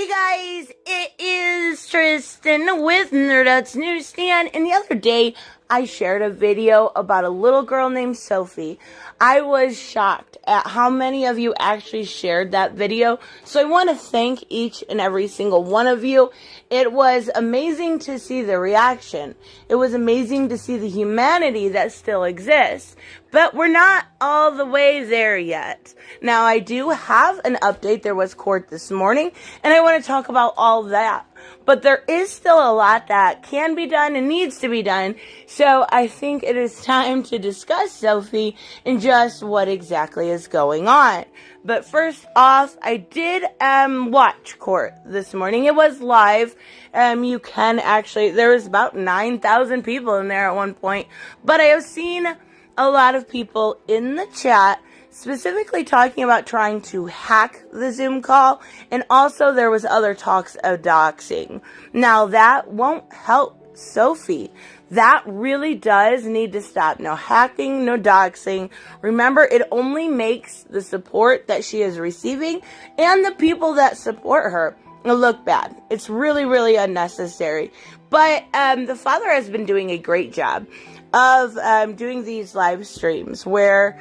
Guys, it is Tristan with Nerdette's Newsstand, and the other day I shared a video about a little girl named Sophie. I was shocked at how many of you actually shared that video, so I want to thank each and every single one of you. It was amazing to see the reaction. It was amazing to see the humanity that still exists, but we're not all the way there yet. Now, I do have an update. There was court this morning, and I want to talk about all that. But there is still a lot that can be done and needs to be done. So I think it is time to discuss Sophie and just what exactly is going on. But first off, I did watch court this morning. It was live. You can actually, there was about 9,000 people in there at one point. But I have seen a lot of people in the chat specifically talking about trying to hack the Zoom call, and also there was other talks of doxing. Now, that won't help Sophie. That really does need to stop. No hacking, no doxing. Remember, it only makes the support that she is receiving and the people that support her look bad. It's really, really unnecessary. But the father has been doing a great job of doing these live streams where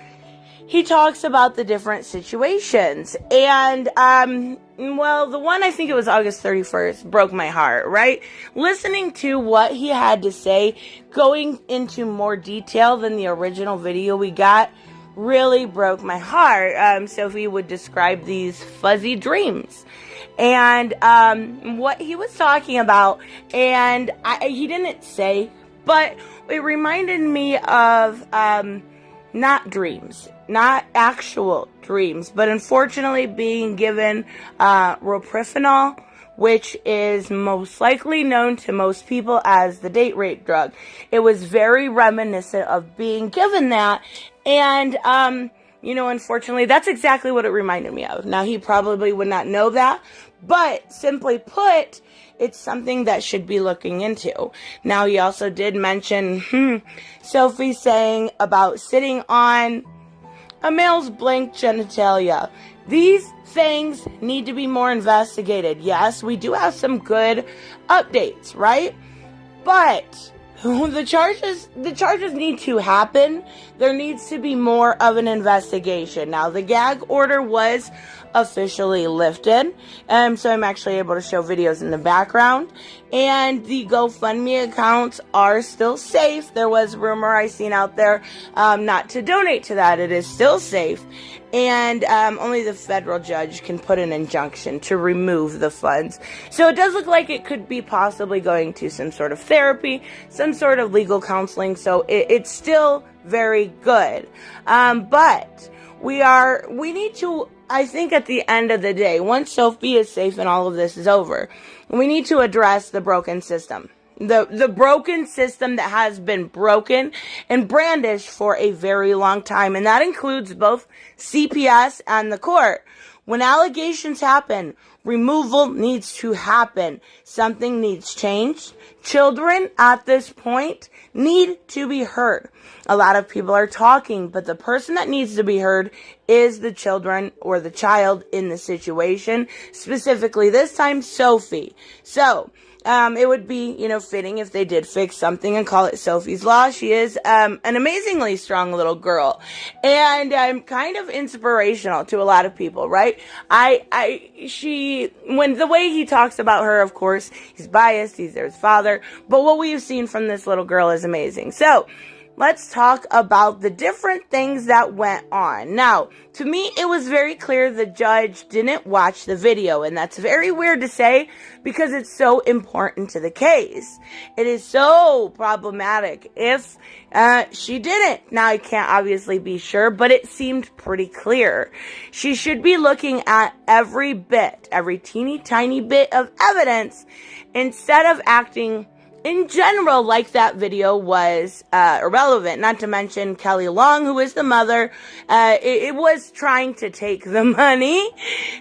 he talks about the different situations. And, the one, I think it was August 31st, broke my heart, right? Listening to what he had to say, going into more detail than the original video we got, really broke my heart. Sophie would describe these fuzzy dreams. And what he was talking about, and he didn't say, but it reminded me of not dreams. Not actual dreams, but unfortunately being given ropripanol, which is most likely known to most people as the date rape drug. It was very reminiscent of being given that, and unfortunately, that's exactly what it reminded me of. Now, he probably would not know that, but simply put, it's something that should be looking into. Now, he also did mention Sophie saying about sitting on a male's blank genitalia. These things need to be more investigated. Yes, we do have some good updates, right? But the charges need to happen. There needs to be more of an investigation. Now, the gag order was officially lifted, so I'm actually able to show videos in the background, and the GoFundMe accounts are still safe. There was rumor I seen out there not to donate to that. It is still safe, and only the federal judge can put an injunction to remove the funds. So it does look like it could be possibly going to some sort of therapy, some sort of legal counseling, so it's still very good. But we need to, I think at the end of the day, once Sophie is safe and all of this is over, we need to address the broken system. The broken system that has been broken and brandished for a very long time. And that includes both CPS and the court. When allegations happen, removal needs to happen. Something needs changed. Children at this point need to be heard. A lot of people are talking, but the person that needs to be heard is the children or the child in the situation, specifically this time Sophie. So, it would be, fitting if they did fix something and call it Sophie's Law. She is an amazingly strong little girl, and kind of inspirational to a lot of people, right? When the way he talks about her, of course, he's biased, he's their father, but what we've seen from this little girl is amazing. So, let's talk about the different things that went on. Now, to me, it was very clear the judge didn't watch the video, and that's very weird to say because it's so important to the case. It is so problematic if she didn't. Now, I can't obviously be sure, but it seemed pretty clear. She should be looking at every teeny tiny bit of evidence instead of acting in general, like that video was irrelevant. Not to mention Kelly Long, who is the mother, it was trying to take the money,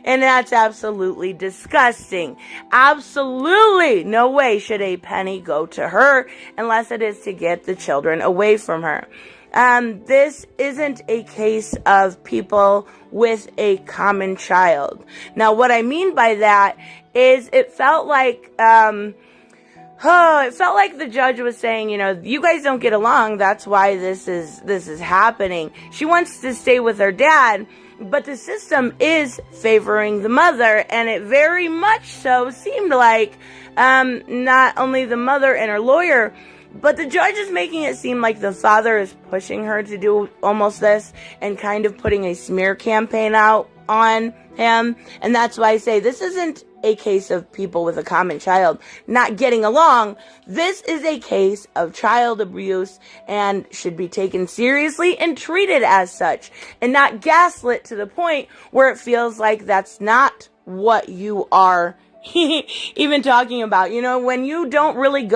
and that's absolutely disgusting. Absolutely no way should a penny go to her unless it is to get the children away from her. This isn't a case of people with a common child. Now, what I mean by that is it felt like the judge was saying, you guys don't get along. That's why this is happening. She wants to stay with her dad, but the system is favoring the mother, and it very much so seemed like not only the mother and her lawyer, but the judge is making it seem like the father is pushing her to do almost this and kind of putting a smear campaign out on him. And that's why I say this isn't a case of people with a common child not getting along. This is a case of child abuse and should be taken seriously and treated as such, and not gaslit to the point where it feels like that's not what you are even talking about. When you don't really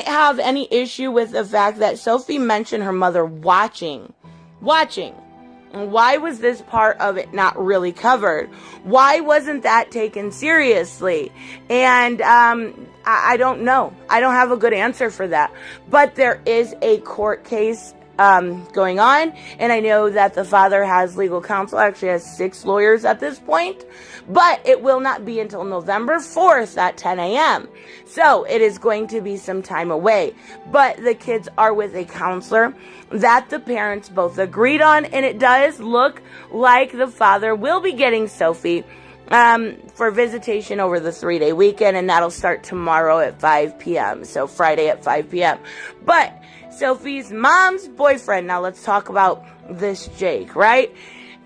have any issue with the fact that Sophie mentioned her mother watching. Why was this part of it not really covered? Why wasn't that taken seriously? And I don't know. I don't have a good answer for that. But there is a court case going on, and I know that the father has legal counsel, actually has 6 lawyers at this point, but it will not be until November 4th at 10 a.m. So it is going to be some time away, but the kids are with a counselor that the parents both agreed on, and it does look like the father will be getting Sophie for visitation over the 3-day weekend, and that'll start tomorrow at 5 p.m. So Friday at 5 p.m. But Sophie's mom's boyfriend, now let's talk about this Jake, right?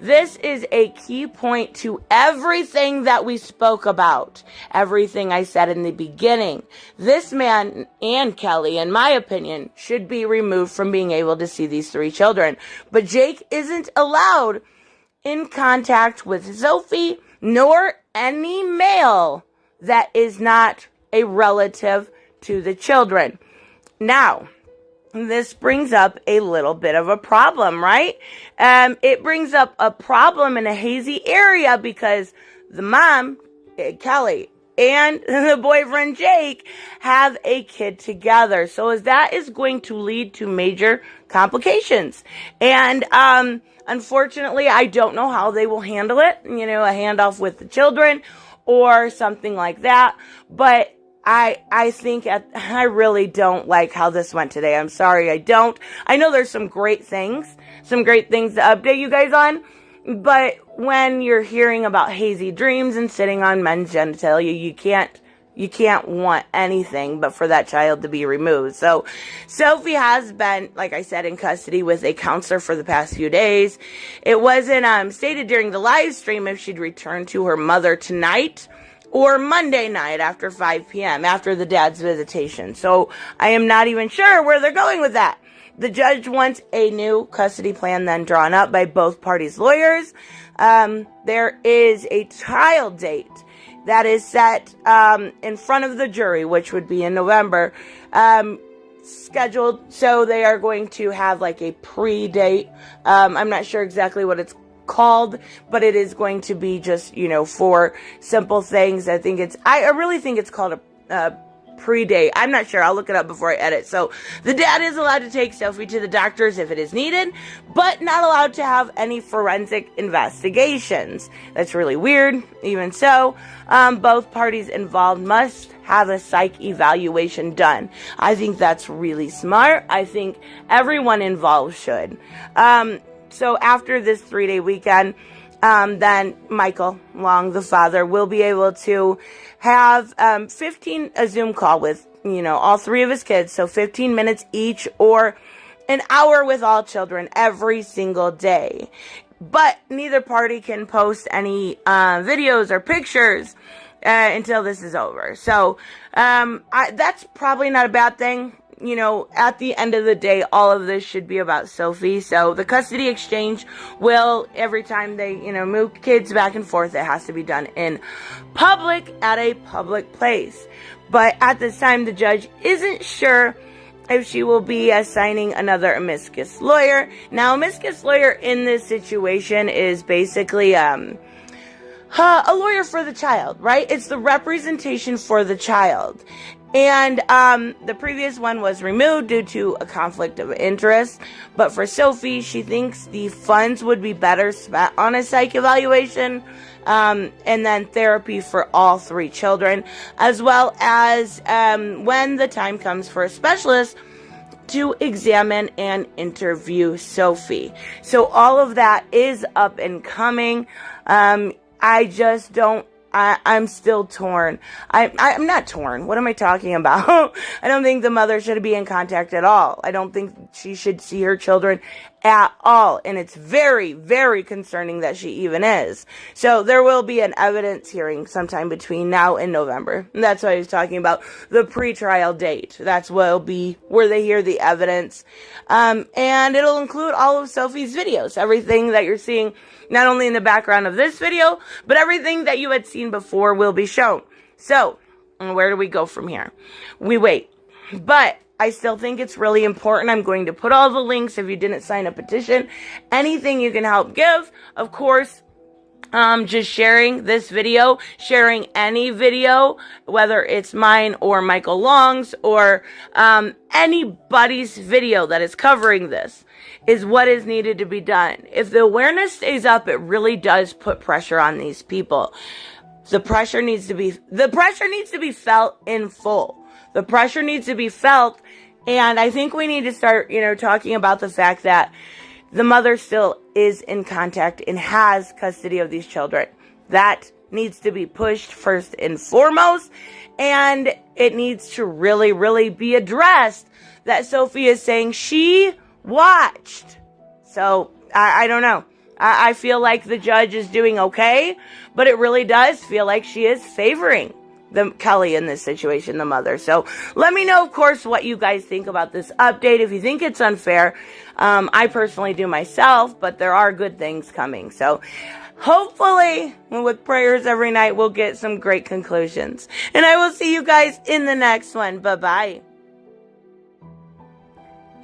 This is a key point to everything that we spoke about, everything I said in the beginning. This man and Kelly, in my opinion, should be removed from being able to see these 3 children. But Jake isn't allowed in contact with Sophie, nor any male that is not a relative to the children. Now, this brings up a little bit of a problem, right? It brings up a problem in a hazy area because the mom, Kelly, and the boyfriend, Jake, have a kid together. So that is going to lead to major complications. And unfortunately, I don't know how they will handle it, a handoff with the children or something like that. But I think I really don't like how this went today. I'm sorry, I don't. I know there's some great things to update you guys on, but when you're hearing about hazy dreams and sitting on men's genitalia, you can't want anything but for that child to be removed. So Sophie has been, like I said, in custody with a counselor for the past few days. It wasn't stated during the live stream if she'd return to her mother tonight or Monday night after 5 p.m., after the dad's visitation. So I am not even sure where they're going with that. The judge wants a new custody plan then drawn up by both parties' lawyers. There is a trial date that is set in front of the jury, which would be in November, scheduled. So they are going to have like a pre-date. I'm not sure exactly what it's called, but it is going to be just, for simple things. I really think it's called a pre-date. I'm not sure. I'll look it up before I edit. So the dad is allowed to take Sophie to the doctors if it is needed, but not allowed to have any forensic investigations. That's really weird. Even so, both parties involved must have a psych evaluation done. I think that's really smart. I think everyone involved should. So after this 3-day weekend, then Michael Long, the father, will be able to have a Zoom call with, all 3 of his kids. So 15 minutes each, or an hour with all children every single day. But neither party can post any videos or pictures until this is over. So that's probably not a bad thing. At the end of the day, all of this should be about Sophie. So the custody exchange will, every time they, move kids back and forth, it has to be done in public at a public place. But at this time, the judge isn't sure if she will be assigning another amicus lawyer. Now, amicus lawyer in this situation is basically, a lawyer for the child, right? It's the representation for the child. And the previous one was removed due to a conflict of interest. But for Sophie, she thinks the funds would be better spent on a psych evaluation, and then therapy for all 3 children, as well as when the time comes for a specialist to examine and interview Sophie. So all of that is up and coming. I just don't, I'm still torn. I'm not torn. What am I talking about? I don't think the mother should be in contact at all. I don't think she should see her children at all. And it's very, very concerning that she even is. So there will be an evidence hearing sometime between now and November. And that's what I was talking about, the pretrial date. That's what will be where they hear the evidence. And it'll include all of Sophie's videos, everything that you're seeing, not only in the background of this video, but everything that you had seen before will be shown. So, where do we go from here? We wait. But I still think it's really important. I'm going to put all the links if you didn't sign a petition. Anything you can help give. Of course, just sharing this video, sharing any video, whether it's mine or Michael Long's or anybody's video that is covering this, is what is needed to be done. If the awareness stays up, it really does put pressure on these people. The pressure needs to be felt in full. The pressure needs to be felt, and I think we need to start, talking about the fact that the mother still is in contact and has custody of these children. That needs to be pushed first and foremost, and it needs to really, really be addressed that Sophie is saying she watched. So, I don't know. I feel like the judge is doing okay, but it really does feel like she is favoring Kelly in this situation, the mother. So let me know, of course, what you guys think about this update. If you think it's unfair, I personally do myself, but there are good things coming. So hopefully, with prayers every night, we'll get some great conclusions. And I will see you guys in the next one. Bye-bye.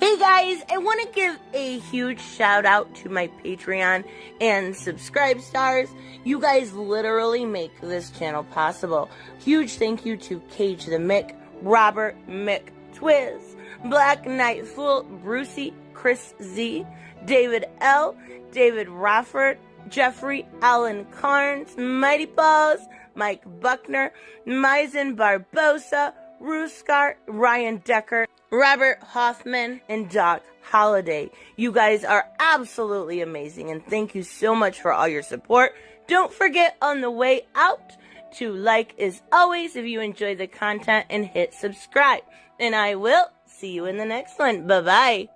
Hey guys, I want to give a huge shout out to my Patreon and subscribe stars. You guys literally make this channel possible. Huge thank you to Cage the Mick, Robert Mick Twiz, Black Knight Fool, Brucey, Chris Z, David L, David Rafford, Jeffrey Allen Carnes, Mighty Balls, Mike Buckner, Maizen Barbosa, Ruskart, Ryan Decker, Robert Hoffman, and Doc Holliday. You guys are absolutely amazing, and thank you so much for all your support. Don't forget on the way out to like as always if you enjoy the content and hit subscribe. And I will see you in the next one. Bye-bye.